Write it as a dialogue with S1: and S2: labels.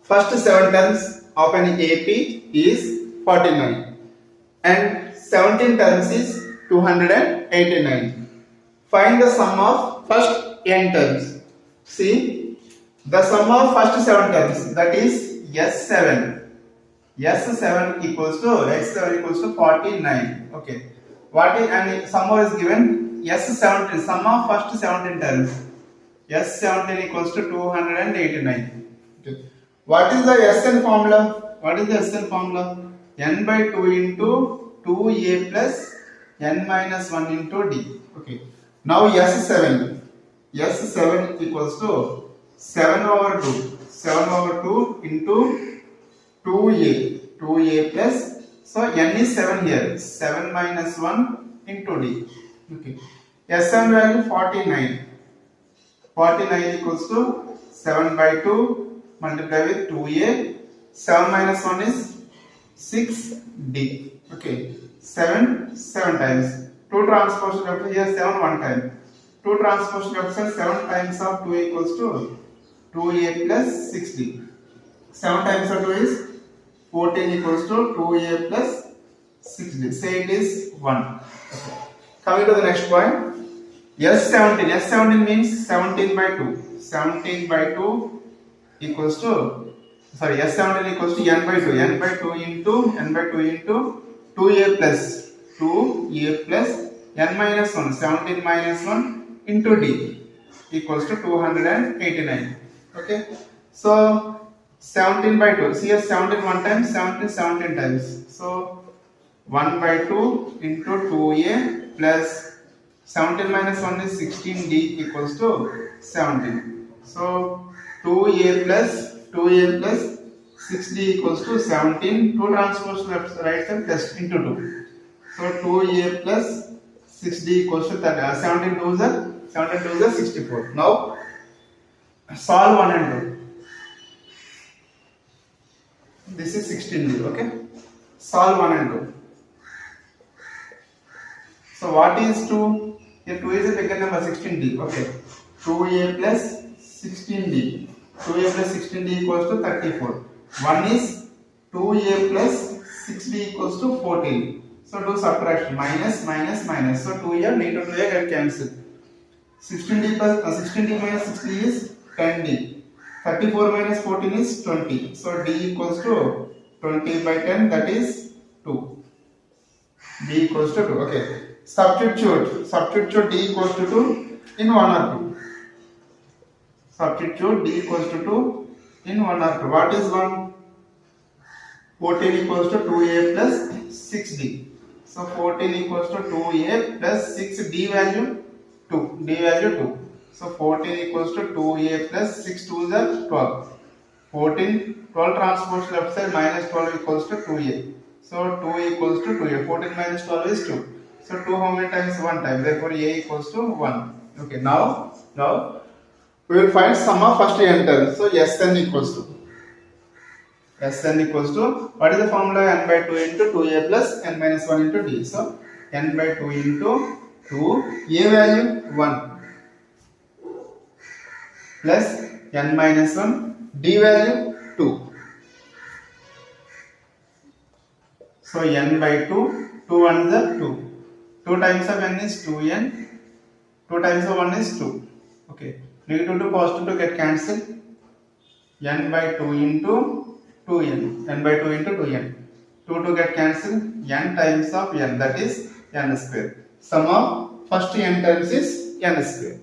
S1: first 7 terms of an AP is 49 and 17 terms is 289. Find the sum of first n terms. See, the sum of first 7 terms, that is S7. S7 equals to x7 equals to 49. Okay. What is, and sum is given S17, sum of first 17 terms. S17 equals to 289. Okay. What is the Sn formula? What is the Sn formula? N by 2 into 2a plus n minus 1 into d. Okay. Now S7 equals to 7 over 2 into 2a plus, so n is 7 here, 7 minus 1 into d. Okay. Sn value 49 equals to 7 by 2 multiply with 2a, 7 minus 1 is 6d. Okay. 7 times. 2 transpose represent here 7 one time. 2 transpose represent 7 times of 2 equals to 2a plus 6d. 7 times of 2 is 14 equals to 2a plus 6d. Say it is 1. Okay. Coming to the next point. S17 means 17 by 2. 17 by 2 equals to, sorry, S17 equals to n by 2. n by 2 into 2a plus n minus 1. 17 minus 1 into d equals to 289. Okay. So 17 by 2. See here 17 one time, 17 times. So 1 by 2 into 2a plus 17 minus 1 is 16d equals to 17. So 2a plus 6d equals to 17. 2 transpose left right side plus into 2. So 2a plus 6d equals to 17 2s are 64. Now solve 1 and 2. This is 16d. Okay. Solve 1 and 2. So what is 2? Here 2 is a bigger number, 16d. Okay. 2a plus 16d. 2a plus 16d equals to 34. 1 is 2a plus 6d equals to 14. So do subtraction, minus. So 2a, negative 2a get cancelled. 16d minus 60 is 10d. 34 minus 14 is 20. So d equals to 20 by 10, that is 2. D equals to 2. Okay. Substitute d equals to 2 in 1 or 2. Substitute d equals to 2 in 1 or 2. What is 1? 14 equals to 2a plus 6d. So 14 equals to 2a plus 6, d value 2. So 14 equals to 2a plus 6 2s are 12. 12 transpose left side, minus 12 equals to 2a. So 2 equals to 2a. 14 minus 12 is 2. So 2 how many times? 1 time. Therefore a equals to 1. Okay. Now we will find sum of first n terms. So Sn equals to what is the formula? N by 2 into 2a plus n minus 1 into d. So n by 2 into 2, a value 1 plus n minus 1, d value 2. So n by 2, 2 1 is 2. 2 times of n is 2n. 2 times of 1 is 2. Okay. Negative to positive to get cancelled. N by 2 into 2n. N by 2 into 2n. 2 to get cancelled. N times of n, that is n square. Sum of first n terms is n square.